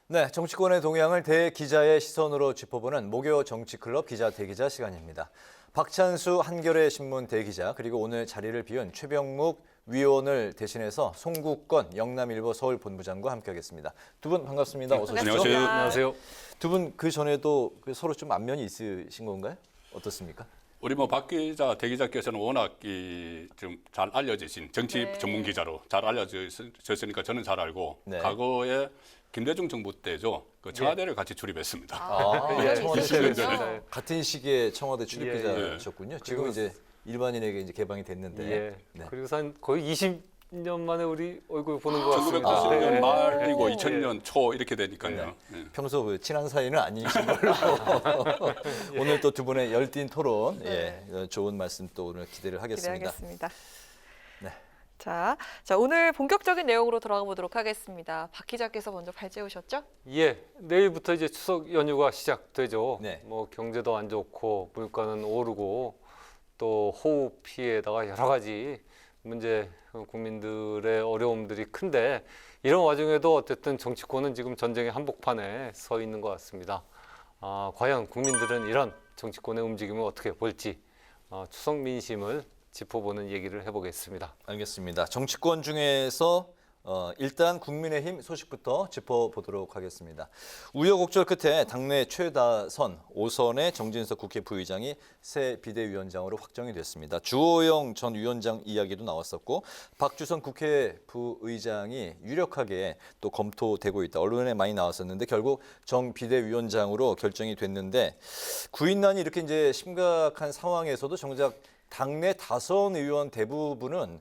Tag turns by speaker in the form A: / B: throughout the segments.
A: 네, 정치권의 동향을 대기자의 시선으로 짚어보는 목요 정치클럽 기자 대기자 시간입니다. 박찬수 한겨레 신문 대기자 그리고 오늘 자리를 비운 최병묵 위원을 대신해서 송국건 영남일보 서울본부장과 함께하겠습니다. 두 분 반갑습니다. 어서 오십시오.
B: 반갑습니다.
C: 안녕하세요.
A: 두 분 그 전에도 서로 좀 안면이 있으신 건가요? 어떻습니까?
B: 우리 박 기자, 대 기자께서는 워낙 좀 잘 알려지신 정치 전문 기자로 잘 알려졌으니까 저는 잘 알고
A: 네.
B: 과거에 김대중 정부 때죠. 그 청와대를 같이 출입했습니다.
A: 예, 청와대
C: 있으시군요.
A: 같은 시기에 청와대 출입
C: 예,
A: 기자셨군요. 지금
C: 그리고
A: 이제 일반인에게 이제 개방이 됐는데.
C: 예.
A: 네.
C: 그리고 한 거의 20년 만에 우리 얼굴 보는 것 같습니다.
B: 1990년
C: 네.
B: 말이고 2000년 초 이렇게 되니까요. 예.
A: 평소 그 친한 사이는 아니신 걸로 오늘 또 두 분의 열띤 토론 좋은 말씀 또 오늘 기대를 하겠습니다.
D: 기대하겠습니다.
A: 네.
D: 자, 오늘 본격적인 내용으로 들어가 보도록 하겠습니다. 박 기자께서 먼저 발제우셨죠?
C: 예, 내일부터 이제 추석 연휴가 시작되죠.
A: 네.
C: 뭐 경제도 안 좋고 물가는 오르고 또 호우 피해에다가 여러 가지 문제, 국민들의 어려움들이 큰데 이런 와중에도 어쨌든 정치권은 지금 전쟁의 한복판에 서 있는 것 같습니다. 과연 국민들은 이런 정치권의 움직임을 어떻게 볼지 추석 민심을 짚어보는 얘기를 해보겠습니다.
A: 알겠습니다. 정치권 중에서 일단 국민의힘 소식부터 짚어보도록 하겠습니다. 우여곡절 끝에 당내 최다선 5선의 정진석 국회 부의장이 새 비대위원장으로 확정이 됐습니다. 주호영 전 위원장 이야기도 나왔었고 박주선 국회 부의장이 유력하게 또 검토되고 있다. 언론에 많이 나왔었는데 결국 정 비대위원장으로 결정이 됐는데 구인난이 이렇게 이제 심각한 상황에서도 정작 당내 다선 의원 대부분은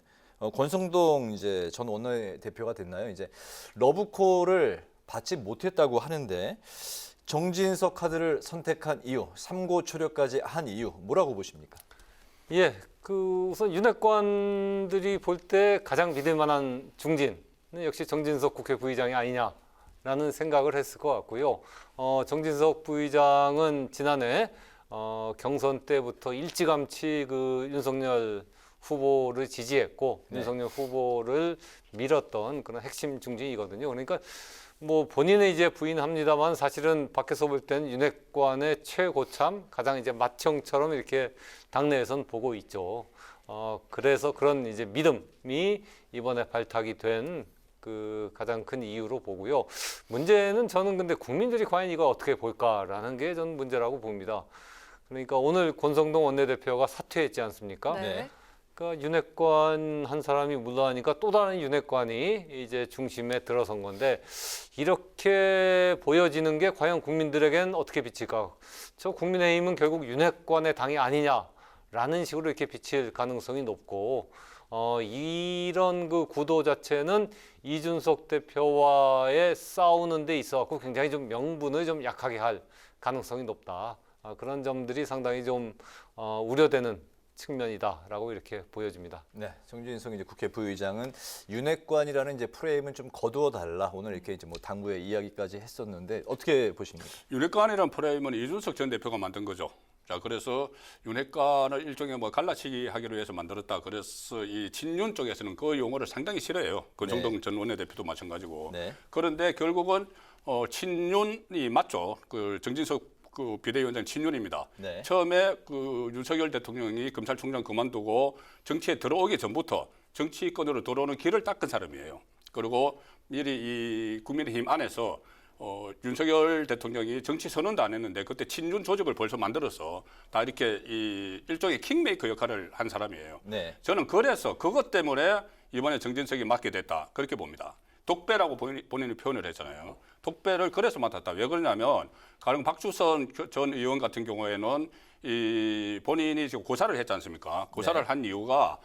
A: 권성동 이제 전 원내대표가 됐나요? 이제 러브콜을 받지 못했다고 하는데 정진석 카드를 선택한 이유, 삼고초려까지 한 이유 뭐라고 보십니까?
C: 예, 우선 윤핵관들이 볼 때 가장 믿을 만한 중진은 역시 정진석 국회 부의장이 아니냐라는 생각을 했을 것 같고요. 정진석 부의장은 지난해 경선 때부터 일찌감치 윤석열 후보를 지지했고
A: 네.
C: 윤석열 후보를 밀었던 그런 핵심 중진이거든요. 그러니까 뭐 본인은 이제 부인합니다만 사실은 밖에서 볼 때는 윤핵관의 최고참, 가장 이제 맏형처럼 이렇게 당내에선 보고 있죠. 그래서 그런 이제 믿음이 이번에 발탁이 된 그 가장 큰 이유로 보고요. 문제는 저는 근데 국민들이 과연 이거 어떻게 볼까라는 게 저는 문제라고 봅니다. 그러니까 오늘 권성동 원내대표가 사퇴했지 않습니까?
A: 네.
C: 그러니까 윤핵관 한 사람이 물러나니까 또 다른 윤핵관이 이제 중심에 들어선 건데 이렇게 보여지는 게 과연 국민들에겐 어떻게 비칠까? 저 국민의힘은 결국 윤핵관의 당이 아니냐라는 식으로 이렇게 비칠 가능성이 높고 이런 그 구도 자체는 이준석 대표와의 싸우는 데 있어서 굉장히 좀 명분을 좀 약하게 할 가능성이 높다. 그런 점들이 상당히 좀 우려되는 측면이다라고 이렇게 보여집니다.
A: 네, 정진석 이제 국회 부의장은 윤핵관이라는 이제 프레임은 좀 거두어 달라. 오늘 이렇게 이제 뭐 당부의 이야기까지 했었는데 어떻게 보십니까?
B: 윤핵관이라는 프레임은 이준석 전 대표가 만든 거죠. 자, 그래서 윤핵관을 일종의 갈라치기 하기로 해서 만들었다. 그래서 이 친윤 쪽에서는 그 용어를 상당히 싫어해요. 정동 전 원내대표도 마찬가지고.
A: 네.
B: 그런데 결국은 친윤이 맞죠. 정진석 비대위원장 친윤입니다.
A: 네.
B: 처음에 윤석열 대통령이 검찰총장 그만두고 정치에 들어오기 전부터 정치권으로 들어오는 길을 닦은 사람이에요. 그리고 미리 이 국민의힘 안에서 윤석열 대통령이 정치 선언도 안 했는데 그때 친윤 조직을 벌써 만들어서 다 이렇게 일종의 킹메이커 역할을 한 사람이에요.
A: 네.
B: 저는 그래서 그것 때문에 이번에 정진석이 맡게 됐다. 그렇게 봅니다. 독배라고 본인이 표현을 했잖아요. 독배를 그래서 맡았다. 왜 그러냐면 가령 박주선 전 의원 같은 경우에는 본인이 지금 고사를 했지 않습니까? 고사를
A: 네.
B: 한 이유가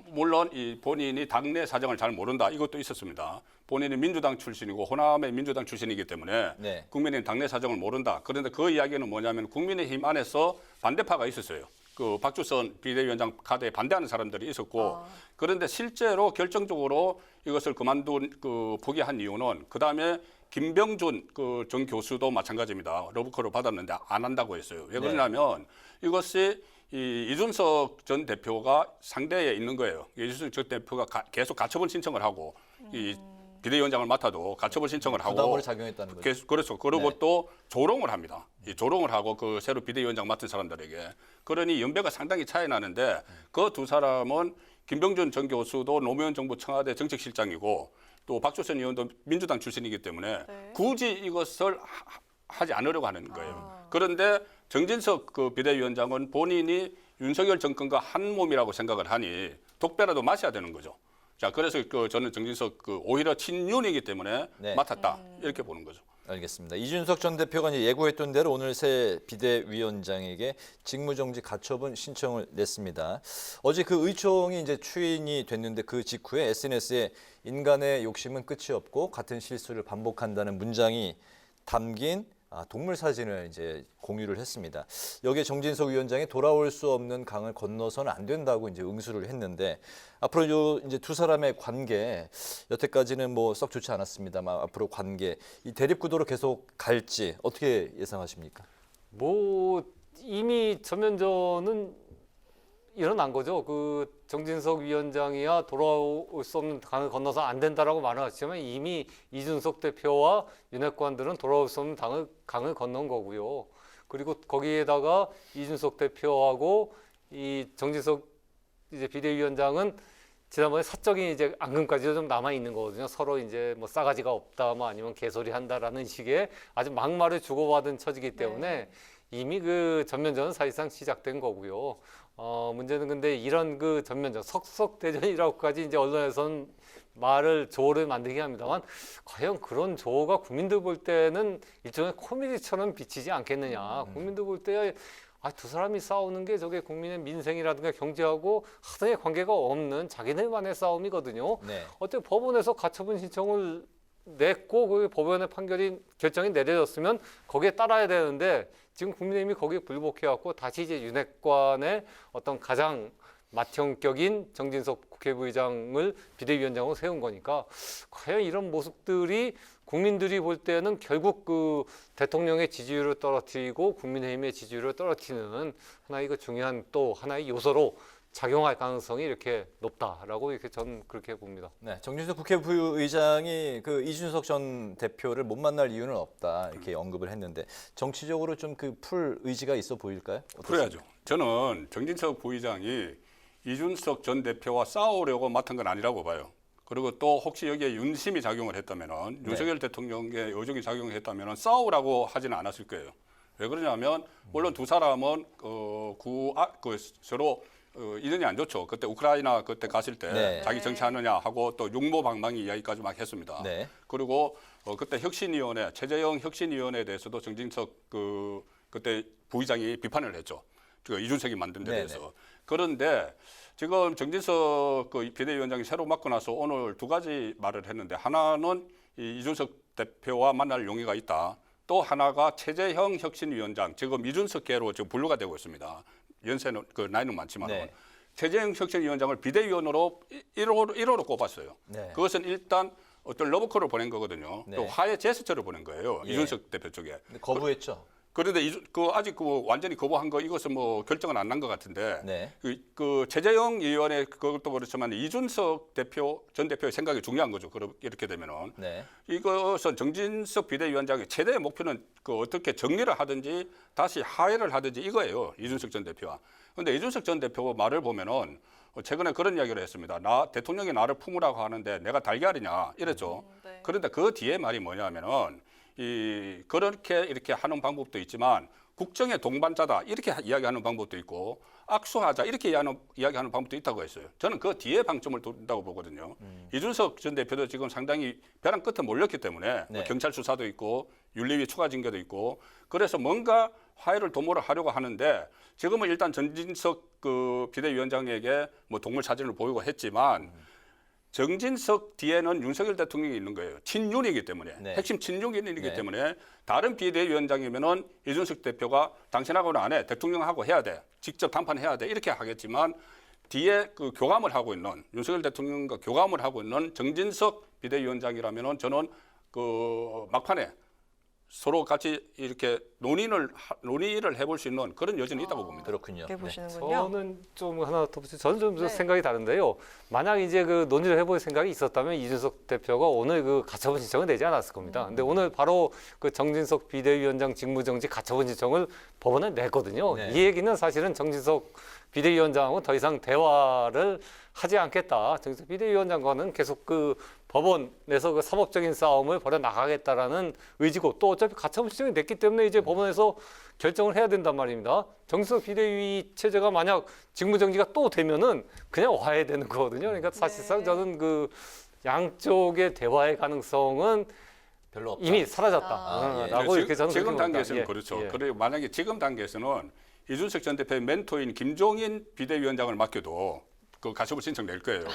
B: 물론 본인이 당내 사정을 잘 모른다. 이것도 있었습니다. 본인이 민주당 출신이고 호남의 민주당 출신이기 때문에
A: 네.
B: 국민의힘 당내 사정을 모른다. 그런데 그 이야기는 뭐냐면 국민의힘 안에서 반대파가 있었어요. 박주선 비대위원장 카드에 반대하는 사람들이 있었고 그런데 실제로 결정적으로 이것을 포기한 이유는 그다음에 김병준 전 교수도 마찬가지입니다. 러브콜을 받았는데 안 한다고 했어요. 왜 그러냐면 이것이 이준석 전 대표가 상대에 있는 거예요. 이준석 전 대표가 계속 가처분 신청을 하고 비대위원장을 맡아도 가처분 신청을 하고
A: 부담으로 작용했다는 거죠.
B: 그렇죠. 그리고
A: 네.
B: 또 조롱을 합니다. 이 조롱을 하고 그 새로 비대위원장 맡은 사람들에게. 그러니 연배가 상당히 차이 나는데 그 두 사람은 김병준 전 교수도 노무현 정부 청와대 정책실장이고 또 박주선 의원도 민주당 출신이기 때문에
D: 네.
B: 굳이 이것을 하지 않으려고 하는 거예요. 그런데 정진석 그 비대위원장은 본인이 윤석열 정권과 한 몸이라고 생각을 하니 독배라도 마셔야 되는 거죠. 자, 그래서 저는 정진석 오히려 친윤이기 때문에
A: 네.
B: 맡았다 이렇게 보는 거죠.
A: 알겠습니다. 이준석 전 대표가 이제 예고했던 대로 오늘 새 비대위원장에게 직무정지 가처분 신청을 냈습니다. 어제 그 의총이 이제 추인이 됐는데 그 직후에 SNS에 인간의 욕심은 끝이 없고 같은 실수를 반복한다는 문장이 담긴 동물 사진을 이제 공유를 했습니다. 여기에 정진석 위원장이 돌아올 수 없는 강을 건너서는 안 된다고 이제 응수를 했는데 앞으로 이제 두 사람의 관계 여태까지는 뭐 썩 좋지 않았습니다만 앞으로 관계 이 대립 구도로 계속 갈지 어떻게 예상하십니까?
C: 뭐 이미 전면전은 일어난 거죠. 그 정진석 위원장이야 돌아올 수 없는 강을 건너서 안 된다라고 말하지만 이미 이준석 대표와 윤핵관들은 돌아올 수 없는 강을 건넌 거고요. 그리고 거기에다가 이준석 대표하고 이 정진석 이제 비대위원장은 지난번에 사적인 이제 앙금까지도 좀 남아 있는 거거든요. 서로 이제 뭐 싸가지가 없다, 뭐 아니면 개소리 한다라는 식의 아주 막말을 주고받은 처지기 때문에 이미 그 전면전은 사실상 시작된 거고요. 문제는 근데 이런 그 전면전, 석석대전이라고까지 이제 언론에서는 조를 만들게 합니다만 과연 그런 조가 국민들 볼 때는 일종의 코미디처럼 비치지 않겠느냐. 국민들 볼 때 두 사람이 싸우는 게 저게 국민의 민생이라든가 경제하고 하등의 관계가 없는 자기들만의 싸움이거든요.
A: 네.
C: 어때 법원에서 가처분 신청을 냈고 그 법원의 결정이 내려졌으면 거기에 따라야 되는데 지금 국민의힘이 거기에 불복해갖고 다시 이제 윤핵관의 어떤 가장 맏형격인 정진석 국회부의장을 비대위원장으로 세운 거니까 과연 이런 모습들이 국민들이 볼 때는 결국 그 대통령의 지지율을 떨어뜨리고 국민의힘의 지지율을 떨어뜨리는 하나의 그 중요한 또 하나의 요소로 작용할 가능성이 이렇게 높다라고 이렇게 저는 그렇게 봅니다.
A: 네, 정진석 국회부의장이 그 이준석 전 대표를 못 만날 이유는 없다 이렇게 언급을 했는데 정치적으로 좀 그 풀 의지가 있어 보일까요? 어떻습니까?
B: 그래야죠. 저는 정진석 부의장이 이준석 전 대표와 싸우려고 맡은 건 아니라고 봐요. 그리고 또 혹시 여기에 윤심이 작용을 했다면은 윤석열 대통령의 의중이 작용을 했다면은 싸우라고 하지는 않았을 거예요. 왜 그러냐면 물론 두 사람은 서로 인연이 안 좋죠. 그때 우크라이나 그때 갔을 때
A: 네.
B: 자기 정치하느냐 하고 또 육모방망이 이야기까지 막 했습니다.
A: 네.
B: 그리고 그때 혁신위원회 최재형 혁신위원회에 대해서도 정진석 그때 부의장이 비판을 했죠. 이준석이 만든 데 대해서.
A: 네네.
B: 그런데 지금 정진석 비대위원장이 새로 맡고 나서 오늘 두 가지 말을 했는데 하나는 이준석 대표와 만날 용의가 있다. 또 하나가 최재형 혁신위원장 지금 이준석계로 지금 분류가 되고 있습니다. 연세는 나이는 많지만
A: 네.
B: 최재형 혁신위원장을 비대위원으로 1호로 꼽았어요.
A: 네.
B: 그것은 일단 어떤 러브콜을 보낸 거거든요.
A: 네.
B: 또 화해 제스처를 보낸 거예요.
A: 예.
B: 이준석 대표 쪽에.
A: 근데 거부했죠.
B: 그런데 아직 완전히 거부한 거 이것은 뭐 결정은 안 난 것 같은데
A: 네.
B: 최재형 의원의 그것도 그렇지만 이준석 전 대표의 생각이 중요한 거죠. 이렇게 되면은
A: 네.
B: 이것은 정진석 비대위원장의 최대의 목표는 어떻게 정리를 하든지 다시 하해를 하든지 이거예요. 이준석 전 대표와. 그런데 이준석 전 대표 말을 보면은 최근에 그런 이야기를 했습니다. 대통령이 나를 품으라고 하는데 내가 달걀이냐 이랬죠.
D: 네.
B: 그런데 그 뒤에 말이 뭐냐면은 그렇게 이렇게 하는 방법도 있지만 국정의 동반자다 이렇게 이야기하는 방법도 있고 악수하자 이렇게 이야기하는 방법도 있다고 했어요. 저는 그 뒤에 방점을 둔다고 보거든요. 이준석 전 대표도 지금 상당히 벼랑 끝에 몰렸기 때문에
A: 네.
B: 경찰 수사도 있고 윤리위 추가 징계도 있고 그래서 뭔가 화해를 도모를 하려고 하는데 지금은 일단 정진석 비대위원장에게 뭐 동물 사진을 보이고 했지만 정진석 뒤에는 윤석열 대통령이 있는 거예요. 친윤이기 때문에
A: 네.
B: 핵심 친윤이기
A: 네.
B: 때문에 다른 비대위원장이면은 이준석 대표가 당신하고는 안 해, 대통령하고 해야 돼, 직접 담판해야 돼 이렇게 하겠지만 뒤에 교감을 하고 있는 윤석열 대통령과 교감을 하고 있는 정진석 비대위원장이라면은 저는 막판에 서로 같이 이렇게 논의를 해볼 수 있는 그런 여지는 있다고 봅니다.
A: 그렇군요.
D: 이렇게
A: 네.
D: 보시는군요.
C: 저는 좀 하나 덧붙여. 저는 좀
D: 네.
C: 생각이 다른데요. 만약 이제 그 논의를 해볼 생각이 있었다면 이준석 대표가 오늘 그 가처분 신청을 내지 않았을 겁니다. 근데 오늘 바로 그 정진석 비대위원장 직무정지 가처분 신청을 법원에 냈거든요.
A: 네.
C: 이 얘기는 사실은 정진석 비대위원장하고 더 이상 대화를 하지 않겠다. 정진석 비대위원장과는 계속 그 법원에서 그 사법적인 싸움을 벌여 나가겠다라는 의지고, 또 어차피 가처분 신청이 냈기 때문에 이제 법원에서 결정을 해야 된단 말입니다. 정진석 비대위 체제가 만약 직무정지가 또 되면은 그냥 와야 되는 거거든요. 그러니까 사실상
D: 네.
C: 저는 그 양쪽의 대화의 가능성은
A: 별로 없다.
C: 이미 사라졌다.
D: 아,
A: 예.
C: 라고 이렇게 저는
B: 지금
C: 그렇게 봅니다.
B: 단계에서는
C: 예.
B: 그렇죠.
C: 예.
B: 그리고 만약에 지금 단계에서는 이준석 전 대표의 멘토인 김종인 비대위원장을 맡겨도 그 가처분 신청 낼 거예요.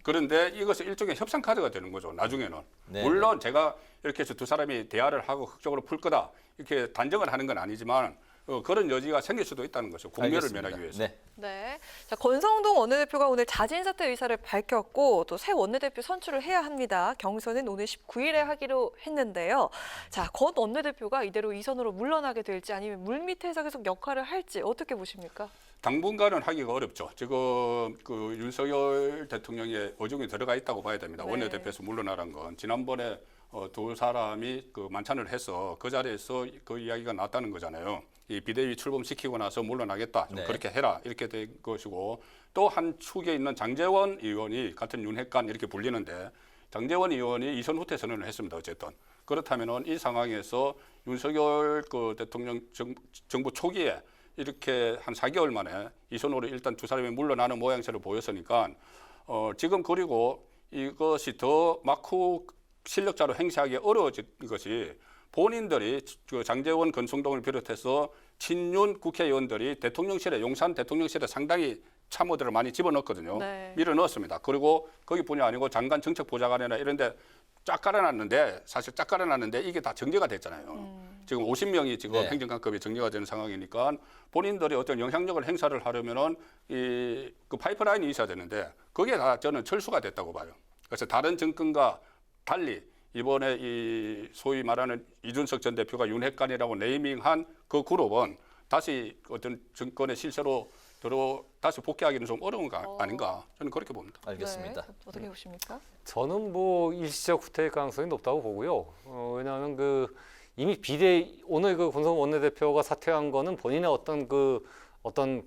B: 그런데 이것은 일종의 협상 카드가 되는 거죠. 나중에는.
A: 네.
B: 물론 제가 이렇게 해서 두 사람이 대화를 하고 극적으로 풀 거다 이렇게 단정을 하는 건 아니지만 그런 여지가 생길 수도 있다는 거죠. 국면을
A: 알겠습니다.
B: 면하기 위해서.
A: 네.
D: 네. 자, 권성동 원내대표가 오늘 자진 사퇴 의사를 밝혔고 또 새 원내대표 선출을 해야 합니다. 경선은 오늘 19일에 하기로 했는데요. 자, 권 원내대표가 이대로 이선으로 물러나게 될지 아니면 물밑에서 계속 역할을 할지 어떻게 보십니까?
B: 당분간은 하기가 어렵죠. 지금 그 윤석열 대통령의 어중이 들어가 있다고 봐야 됩니다.
D: 네.
B: 원내대표에서 물러나란 건 지난번에 두 사람이 그 만찬을 해서 그 자리에서 그 이야기가 나왔다는 거잖아요. 이 비대위 출범시키고 나서 물러나겠다. 좀
A: 네.
B: 그렇게 해라. 이렇게 된 것이고, 또 한 축에 있는 장제원 의원이 같은 윤핵관 이렇게 불리는데 장제원 의원이 이선 후퇴 선언을 했습니다. 어쨌든 그렇다면은 이 상황에서 윤석열 그 대통령 정부 초기에 이렇게 한 4개월 만에 이선으로 일단 두 사람이 물러나는 모양새를 보였으니까 지금 그리고 이것이 더 막후 실력자로 행세하기 어려워진 것이 본인들이 그 장제원, 권성동을 비롯해서 친윤 국회의원들이 대통령실에 용산 대통령실에 상당히 참모들을 많이 집어넣었거든요.
D: 네.
B: 밀어넣었습니다. 그리고 거기뿐이 아니고 장관 정책보좌관이나 이런 데 쫙 깔아놨는데 사실 쫙 깔아놨는데 이게 다 정제가 됐잖아요. 지금 50명이 지금
A: 네.
B: 행정관급이 정리가 되는 상황이니까 본인들이 어떤 영향력을 행사를 하려면은 그 파이프라인이 있어야 되는데 그게 다 저는 철수가 됐다고 봐요. 그래서 다른 정권과 달리 이번에 이 소위 말하는 이준석 전 대표가 윤핵관이라고 네이밍한 그 그룹은 다시 어떤 정권의 실세로 다시 복귀하기는 좀 어려운 거 아닌가 저는 그렇게 봅니다.
A: 알겠습니다.
D: 네. 어떻게 보십니까?
C: 저는 뭐 일시적 후퇴의 가능성이 높다고 보고요. 왜냐하면 그 이미 오늘 그 권성동 원내대표가 사퇴한 거는 본인의 어떤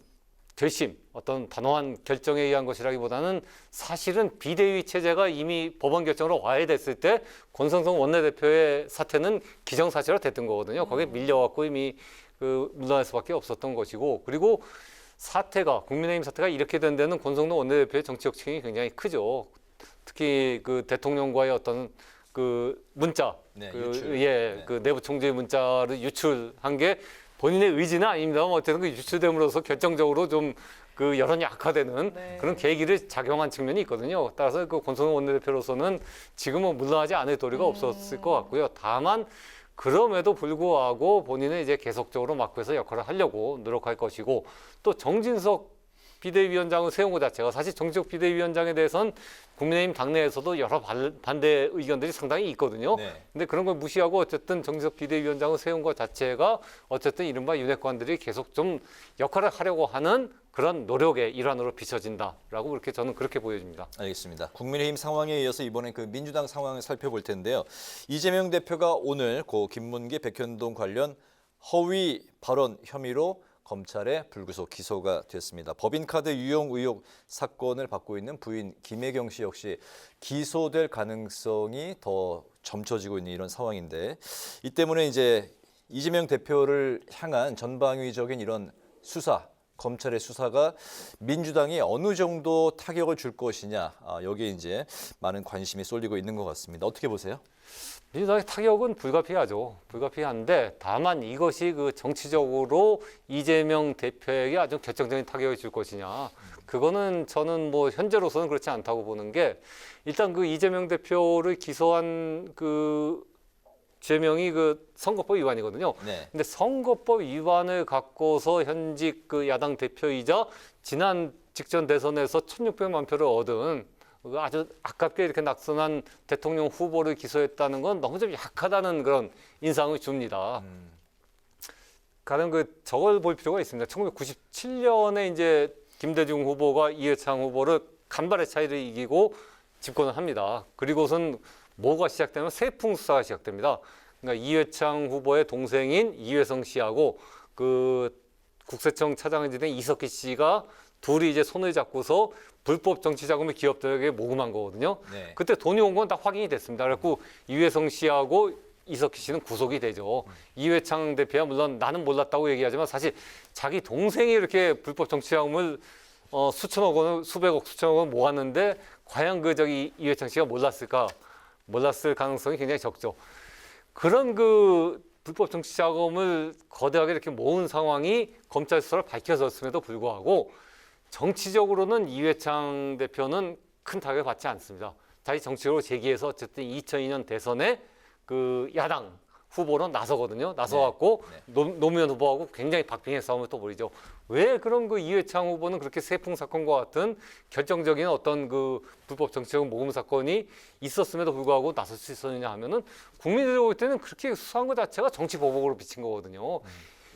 C: 결심, 어떤 단호한 결정에 의한 것이라기보다는 사실은 비대위 체제가 이미 법원 결정으로 와야 됐을 때 권성동 원내대표의 사퇴는 기정사실화 됐던 거거든요. 거기에 밀려갖고 이미 그 물러날 수밖에 없었던 것이고, 그리고 국민의힘 사태가 이렇게 된 데는 권성동 원내대표의 정치적 책임이 굉장히 크죠. 특히 그 대통령과의 어떤 그 문자,
A: 네,
C: 그,
A: 유출.
C: 예,
A: 네.
C: 그 내부 총재 문자를 유출한 게 본인의 의지는 아닙니다만 어쨌든 그 유출됨으로써 결정적으로 좀 그 여론이 악화되는
D: 네.
C: 그런 계기를 작용한 측면이 있거든요. 따라서 그 권성동 원내대표로서는 지금은 물러나지 않을 도리가 없었을 것 같고요. 다만 그럼에도 불구하고 본인은 이제 계속적으로 막고해서 역할을 하려고 노력할 것이고, 또 정진석 비대위원장을 세운 것 자체가 사실 정진석 비대위원장에 대해서는 국민의힘 당내에서도 여러 반대 의견들이 상당히 있거든요.
A: 네.
C: 근데 그런 걸 무시하고 어쨌든 정진석 비대위원장을 세운 것 자체가 어쨌든 이른바 윤핵관들이 계속 좀 역할을 하려고 하는 그런 노력의 일환으로 비춰진다라고 그렇게 저는 그렇게 보여집니다.
A: 알겠습니다. 국민의힘 상황에 이어서 이번엔 그 민주당 상황을 살펴볼 텐데요. 이재명 대표가 오늘 고 김문기, 백현동 관련 허위 발언 혐의로 검찰에 불구속 기소가 됐습니다. 법인카드 유용 의혹 사건을 받고 있는 부인 김혜경 씨 역시 기소될 가능성이 더 점쳐지고 있는 이런 상황인데, 이 때문에 이제 이재명 대표를 향한 전방위적인 이런 수사, 검찰의 수사가 민주당이 어느 정도 타격을 줄 것이냐, 여기에 이제 많은 관심이 쏠리고 있는 것 같습니다. 어떻게 보세요?
C: 민주당의 타격은 불가피하죠. 불가피한데 다만 이것이 그 정치적으로 이재명 대표에게 아주 결정적인 타격을 줄 것이냐, 그거는 저는 뭐 현재로서는 그렇지 않다고 보는 게, 일단 그 이재명 대표를 기소한 그 죄명이 그 선거법 위반이거든요.
A: 네.
C: 근데 선거법 위반을 갖고서 현직 그 야당 대표이자 지난 직전 대선에서 1,600만 표를 얻은 아주 아깝게 이렇게 낙선한 대통령 후보를 기소했다는 건 너무 좀 약하다는 그런 인상을 줍니다. 가령 저걸 볼 필요가 있습니다. 1997년에 이제 김대중 후보가 이회창 후보를 간발의 차이를 이기고 집권을 합니다. 그리고선 뭐가 시작되면 세풍 수사가 시작됩니다. 그러니까 이회창 후보의 동생인 이회성 씨하고 국세청 차장을 지낸 이석기 씨가 둘이 이제 손을 잡고서 불법 정치 자금을 기업들에게 모금한 거거든요.
A: 네.
C: 그때 돈이 온 건 다 확인이 됐습니다. 그래갖고 이회성 씨하고 이석기 씨는 구속이 되죠. 이회창 대표야 물론 나는 몰랐다고 얘기하지만 사실 자기 동생이 이렇게 불법 정치 자금을 수천억 원, 수백억, 수천억 원 모았는데 과연 이회창 씨가 몰랐을까? 몰랐을 가능성이 굉장히 적죠. 그런 불법 정치 자금을 거대하게 이렇게 모은 상황이 검찰 수사를 밝혀졌음에도 불구하고 정치적으로는 이회창 대표는 큰 타격을 받지 않습니다. 다시 정치적으로 재기해서 어쨌든 2002년 대선에 야당 후보로 나서거든요. 나서갖고 노무현 후보하고 굉장히 박빙의 싸움을 또 벌이죠. 왜 그런 이회창 후보는 그렇게 세풍 사건과 같은 결정적인 어떤 불법 정치적 모금 사건이 있었음에도 불구하고 나설 수 있었느냐 하면은 국민들이 볼 때는 그렇게 수사한 것 자체가 정치 보복으로 비친 거거든요.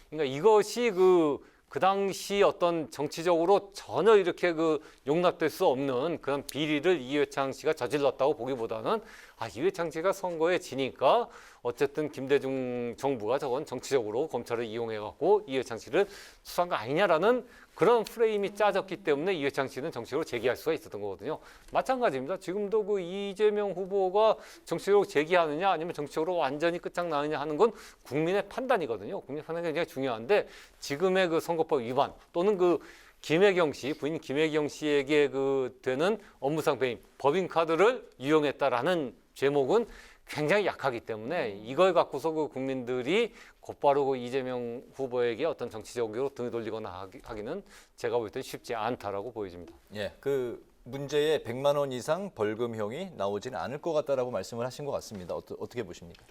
C: 그러니까 이것이 그 당시 어떤 정치적으로 전혀 이렇게 용납될 수 없는 그런 비리를 이회창 씨가 저질렀다고 보기보다는 이회창 씨가 선거에 지니까 어쨌든 김대중 정부가 저건 정치적으로 검찰을 이용해갖고 이회창 씨를 수사한 거 아니냐라는 그런 프레임이 짜졌기 때문에 이회창 씨는 정치적으로 재기할 수가 있었던 거거든요. 마찬가지입니다. 지금도 이재명 후보가 정치적으로 재기하느냐 아니면 정치적으로 완전히 끝장나느냐 하는 건 국민의 판단이거든요. 국민의 판단이 굉장히 중요한데 지금의 선거법 위반 또는 김혜경 씨, 부인 김혜경 씨에게 되는 업무상 배임, 법인카드를 이용했다라는 제목은 굉장히 약하기 때문에 이걸 갖고서 국민들이 곧바로 이재명 후보에게 어떤 정치적으로 등을 돌리거나 하기는 제가 볼 때 쉽지 않다라고 보여집니다.
A: 예, 문제에 100만 원 이상 벌금형이 나오지는 않을 것 같다라고 말씀을 하신 것 같습니다. 어떻게 보십니까?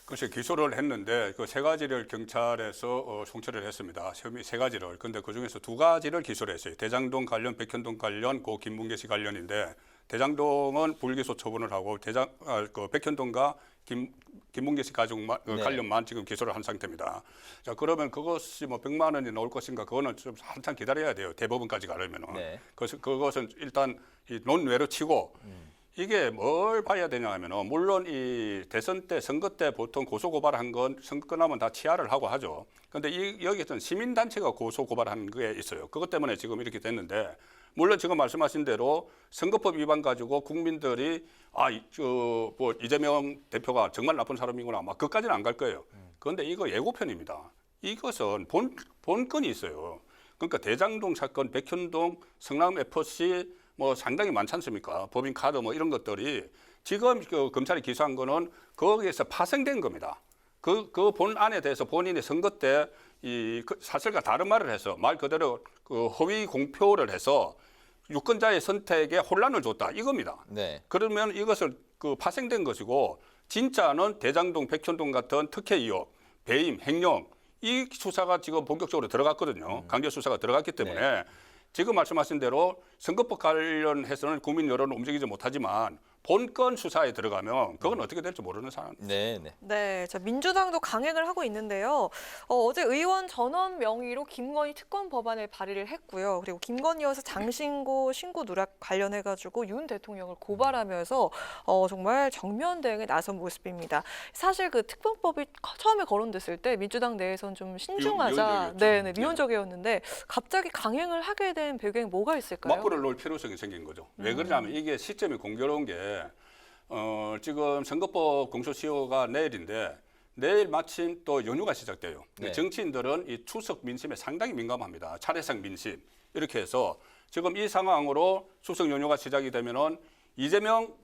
B: 글쎄 기소를 했는데 세 가지를 경찰에서 송치를 했습니다. 혐의 세 가지를. 근데 그중에서 두 가지를 기소를 했어요. 대장동 관련, 백현동 관련, 김문계 씨 관련인데 대장동은 불기소 처분을 하고 백현동과 김문계 씨 가족 관련만 지금 기소를 한 상태입니다. 자, 그러면 그것이 100만 원이 나올 것인가? 그거는 좀 한참 기다려야 돼요. 대법원까지 가려면은.
A: 네.
B: 그것은 일단 논외로 치고 이게 뭘 봐야 되냐 하면은 물론 이 대선 때 선거 때 보통 고소 고발한 건 선거 끝나면 다 치하를 하고 하죠. 그런데 여기에서는 시민단체가 고소 고발한 게 있어요. 그것 때문에 지금 이렇게 됐는데 물론 지금 말씀하신 대로 선거법 위반 가지고 국민들이 이재명 대표가 정말 나쁜 사람이구나 그까지는 안 갈 거예요. 그런데 이거 예고편입니다. 이것은 본건이 있어요. 그러니까 대장동 사건, 백현동, 성남 FC 상당히 많지 않습니까? 법인카드 이런 것들이 지금 검찰이 기소한 거는 거기에서 파생된 겁니다. 그 본안에 대해서 본인이 선거 때 사실과 다른 말을 해서 말 그대로 허위 공표를 해서 유권자의 선택에 혼란을 줬다 이겁니다.
A: 네.
B: 그러면 이것을 파생된 것이고 진짜는 대장동, 백현동 같은 특혜 의혹, 배임, 횡령 이 수사가 지금 본격적으로 들어갔거든요. 강제 수사가 들어갔기 때문에
A: 네.
B: 지금 말씀하신 대로 선거법 관련해서는 국민 여론을 움직이지 못하지만 본건 수사에 들어가면 그건 어떻게 될지 모르는 상황.
A: 네, 네.
D: 네, 민주당도 강행을 하고 있는데요. 어제 의원 전원 명의로 김건희 특검 법안을 발의를 했고요. 그리고 김건희 여사 장신고 신고 누락 관련해가지고 윤 대통령을 고발하면서 정말 정면 대응에 나선 모습입니다. 사실 특검법이 처음에 거론됐을 때 민주당 내에서는 좀 신중하자, 네, 미온적이었는데 갑자기 강행을 하게 된 배경에 뭐가 있을까요?
B: 맞불을 놓을 필요성이 생긴 거죠. 왜 그러냐면 이게 시점이 공교로운 게 지금 선거법 공소시효가 내일인데 내일 마침 또 연휴가 시작돼요.
A: 네.
B: 정치인들은 이 추석 민심에 상당히 민감합니다. 차례상 민심 이렇게 해서 지금 이 상황으로 추석 연휴가 시작이 되면은 이재명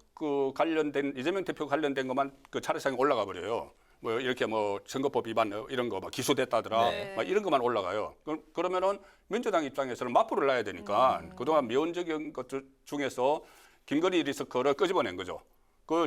B: 대표 관련된 것만 차례상에 올라가 버려요. 이렇게 선거법 위반 이런 거 기소됐다더라
A: 네.
B: 이런 것만 올라가요. 그러면은 민주당 입장에서는 맞불을 놔야 되니까 그동안 미온적인 것들 중에서 김건희 리스크를 끄집어낸 거죠.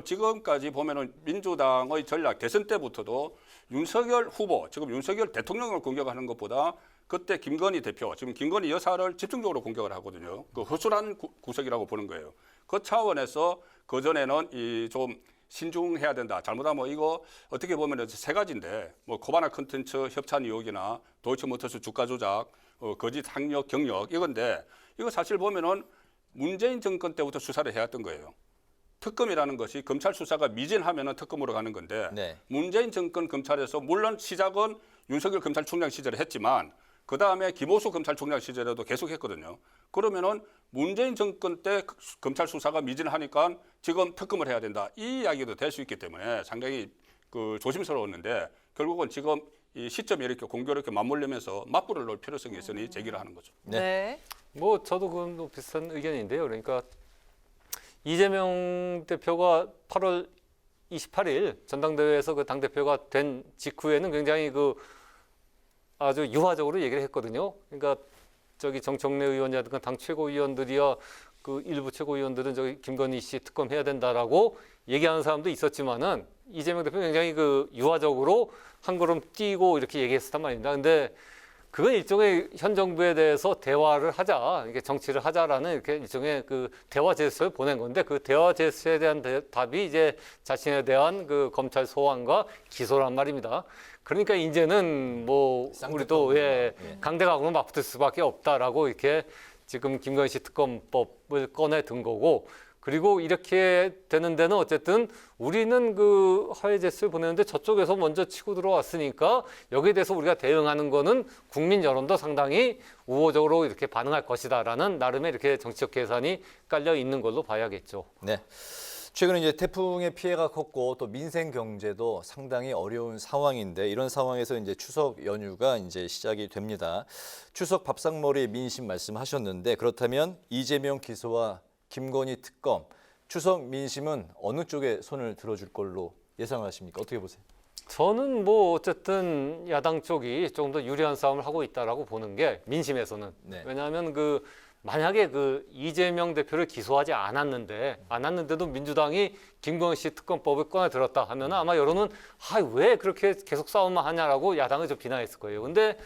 B: 지금까지 보면은 민주당의 전략 대선 때부터도 윤석열 후보, 지금 윤석열 대통령을 공격하는 것보다 그때 김건희 대표, 지금 김건희 여사를 집중적으로 공격을 하거든요. 그 허술한 구석이라고 보는 거예요. 그 차원에서 그 전에는 이 좀 신중해야 된다. 잘못하면 이거 어떻게 보면 세 가지인데 뭐 코바나 컨텐츠 협찬 의혹이나 도이치모터스 주가 조작, 거짓 학력 경력 이건데 이거 사실 보면은 문재인 정권 때부터 수사를 해왔던 거예요. 특검이라는 것이 검찰 수사가 미진하면은 특검으로 가는 건데
A: 네.
B: 문재인 정권 검찰에서 물론 시작은 윤석열 검찰총장 시절에 했지만 그 다음에 김호수 검찰총장 시절에도 계속 했거든요. 그러면은 문재인 정권 때 검찰 수사가 미진하니까 지금 특검을 해야 된다. 이 이야기도 될 수 있기 때문에 상당히 그 조심스러웠는데 결국은 지금 이 시점이 이렇게 공교롭게 맞물리면서 맞불을 놓을 필요성이 있으니 제기를 하는 거죠.
A: 네.
D: 네.
C: 뭐 저도 그건 비슷한 의견인데요. 그러니까 이재명 대표가 8월 28일 전당대회에서 그 당대표가 된 직후에는 굉장히 그 아주 유화적으로 얘기를 했거든요. 그러니까 저기 정청래 의원이라든가 당 최고위원들이야 그 일부 최고위원들은 저기 김건희 씨 특검해야 된다라고 얘기하는 사람도 있었지만은 이재명 대표 굉장히 그 유화적으로 한 걸음 뛰고 이렇게 얘기했었단 말입니다. 근데 그건 일종의 현 정부에 대해서 대화를 하자, 이게 정치를 하자라는 이렇게 일종의 그 대화 제스처를 보낸 건데 그 대화 제스처에 대한 답이 이제 자신에 대한 그 검찰 소환과 기소란 말입니다. 그러니까 이제는 뭐 우리도 강대강으로 맞붙을 수밖에 없다라고 이렇게 지금 김건희 씨 특검법을 꺼내 든 거고, 그리고 이렇게 되는 데는 어쨌든 우리는 그 하해 제스를 보내는데 저쪽에서 먼저 치고 들어왔으니까 여기에 대해서 우리가 대응하는 거는 국민 여론도 상당히 우호적으로 이렇게 반응할 것이다라는 나름의 이렇게 정치적 계산이 깔려 있는 걸로 봐야겠죠.
A: 네. 최근에 이제 태풍의 피해가 컸고 또 민생 경제도 상당히 어려운 상황인데 이런 상황에서 이제 추석 연휴가 이제 시작이 됩니다. 추석 밥상머리 민심 말씀하셨는데 그렇다면 이재명 기소와 김건희 특검, 추석 민심은 어느 쪽에 손을 들어줄 걸로 예상하십니까? 어떻게 보세요?
C: 저는 뭐 어쨌든 야당 쪽이 조금 더 유리한 싸움을 하고 있다라고 보는 게 민심에서는.
A: 네.
C: 왜냐하면 그 만약에 그 이재명 대표를 기소하지 않았는데도 민주당이 김건희 씨 특검법을 꺼내 들었다 하면 아마 여론은 왜 그렇게 계속 싸움만 하냐라고 야당을 좀 비난했을 거예요. 근데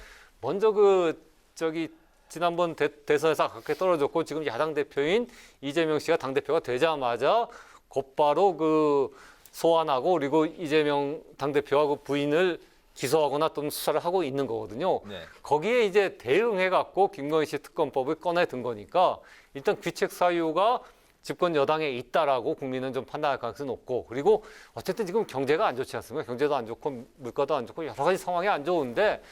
C: 먼저 그 저기 지난번 대선에서 가깝게 떨어졌고 지금 야당 대표인 이재명 씨가 당대표가 되자마자 곧바로 그 소환하고 그리고 이재명 당대표와 그 부인을 기소하거나 또는 수사를 하고 있는 거거든요.
A: 네.
C: 거기에 이제 대응해갖고 김건희 씨 특검법을 꺼내 든 거니까 일단 귀책 사유가 집권 여당에 있다라고 국민은 좀 판단할 가능성이 높고, 그리고 어쨌든 지금 경제가 안 좋지 않습니까? 경제도 안 좋고 물가도 안 좋고 여러 가지 상황이 안 좋은데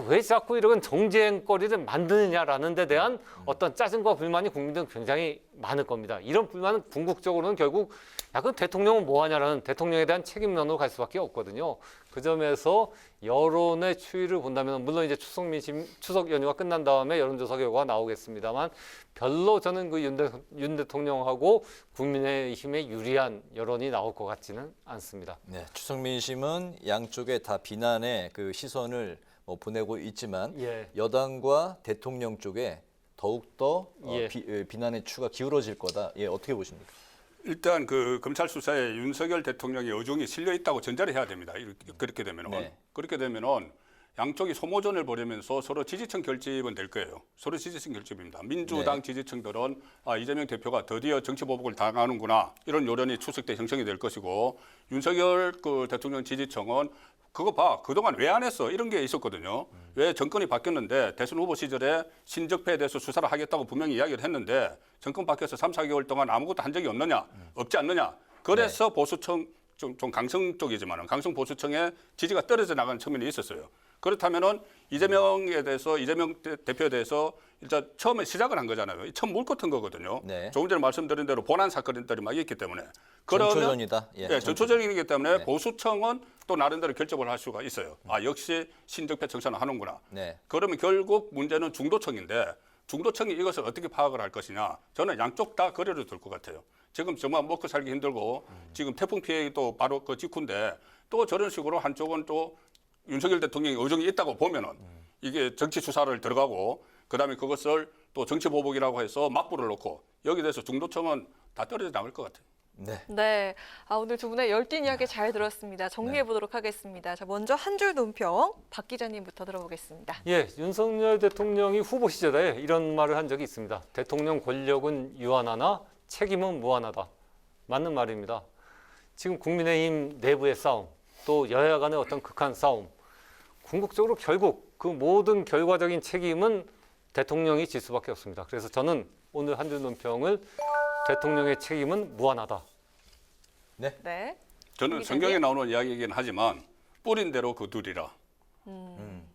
C: 왜 자꾸 이런 정쟁거리를 만드느냐라는 데 대한 어떤 짜증과 불만이 국민들은 굉장히 많을 겁니다. 이런 불만은 궁극적으로는 결국 약간 대통령은 뭐 하냐라는 대통령에 대한 책임론으로 갈 수밖에 없거든요. 그 점에서 여론의 추이를 본다면 물론 이제 추석 연휴가 끝난 다음에 여론조사 결과가 나오겠습니다만 별로 저는 그 윤 대통령하고 국민의힘에 유리한 여론이 나올 것 같지는 않습니다.
A: 네, 추석 민심은 양쪽에 다 비난의 그 시선을 보내고 있지만 여당과 대통령 쪽에 더욱더 비난의 추가 기울어질 거다. 어떻게 보십니까?
B: 일단 그 검찰 수사에 윤석열 대통령의 의중이 실려 있다고 전제를 해야 됩니다. 그렇게 되면은
A: 네.
B: 그렇게 되면은 양쪽이 소모전을 벌이면서 서로 지지층 결집은 될 거예요. 서로 지지층 결집입니다. 민주당 지지층들은 이재명 대표가 드디어 정치 보복을 당하는구나 이런 여론이 추석 때 형성이 될 것이고, 윤석열 그 대통령 지지층은 그거 봐, 그동안 왜 안 했어? 이런 게 있었거든요. 왜 정권이 바뀌었는데 대선 후보 시절에 신적폐에 대해서 수사를 하겠다고 분명히 이야기를 했는데 정권 바뀌어서 3, 4개월 동안 아무것도 한 적이 없느냐? 없지 않느냐? 그래서 보수층, 좀 강성 쪽이지만 강성 보수층의 지지가 떨어져 나가는 측면이 있었어요. 그렇다면은 이재명에 대해서, 이재명 대표에 대해서 일단 처음에 시작을 한 거잖아요. 처음 물 같은 거거든요.
A: 네.
B: 조금 전에 말씀드린 대로 본안 사건들이 막 있기 때문에.
A: 전초전이다.
B: 전초전이기 때문에 보수층은 또 나름대로 결정을 할 수가 있어요. 역시 신적폐 청산을 하는구나.
A: 네.
B: 그러면 결국 문제는 중도층인데 중도층이 이것을 어떻게 파악을 할 것이냐. 저는 양쪽 다 거리를 둘 것 같아요. 지금 정말 먹고 살기 힘들고 지금 태풍 피해도 바로 그 직후인데 또 저런 식으로 한쪽은 또 윤석열 대통령의 의중이 있다고 보면은 이게 정치 수사를 들어가고 그다음에 그것을 또 정치 보복이라고 해서 맞불을 놓고 여기 대해서 중도층은 다 떨어져 나올 것 같아요.
A: 네.
D: 네, 오늘 두 분의 열띤 이야기 잘 들었습니다. 정리해 보도록 하겠습니다. 자, 먼저 한 줄 논평 박 기자님부터 들어보겠습니다.
C: 예, 윤석열 대통령이 후보 시절에 이런 말을 한 적이 있습니다. 대통령 권력은 유한하나 책임은 무한하다. 맞는 말입니다. 지금 국민의힘 내부의 싸움, 또 여야 간의 어떤 극한 싸움, 궁극적으로 결국 그 모든 결과적인 책임은 대통령이 질 수밖에 없습니다. 그래서 저는 오늘 한 줄 논평을 대통령의 책임은 무한하다.
D: 네.
B: 저는
D: 박
B: 성경에
D: 기자님.
B: 나오는 이야기이긴 하지만 뿌린 대로 거두리라.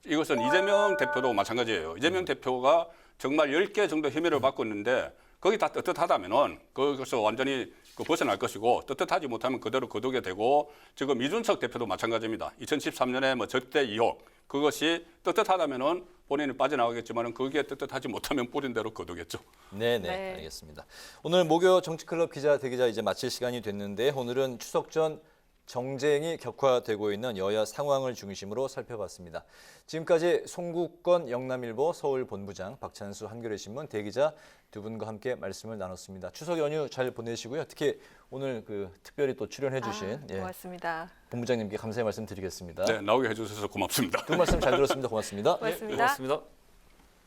B: 이것은 이재명 대표도 마찬가지예요. 이재명 대표가 정말 10개 정도 혐의를 받고 있는데 거기 다 떳떳하다면은 거기서 완전히 벗어날 것이고 떳떳하지 못하면 그대로 거두게 되고 지금 이준석 대표도 마찬가지입니다. 2013년에 뭐 접대 의혹 그것이 떳떳하다면은 본인이 빠져나가겠지만은 거기에 떳떳하지 못하면 뿌린 대로 거두겠죠.
A: 네,
D: 네.
A: 알겠습니다. 오늘 목요 정치클럽 기자 대기자 이제 마칠 시간이 됐는데 오늘은 추석 전 정쟁이 격화되고 있는 여야 상황을 중심으로 살펴봤습니다. 지금까지 송국건 영남일보 서울본부장, 박찬수 한겨레신문 대기자 두 분과 함께 말씀을 나눴습니다. 추석 연휴 잘 보내시고요. 특히 오늘 특별히 또 출연해주신
D: 고맙습니다.
A: 본부장님께 감사의 말씀 드리겠습니다.
B: 네, 나오게 해주셔서 고맙습니다.
A: 두 말씀 잘 들었습니다. 고맙습니다.
D: 고맙습니다.
C: 고맙습니다.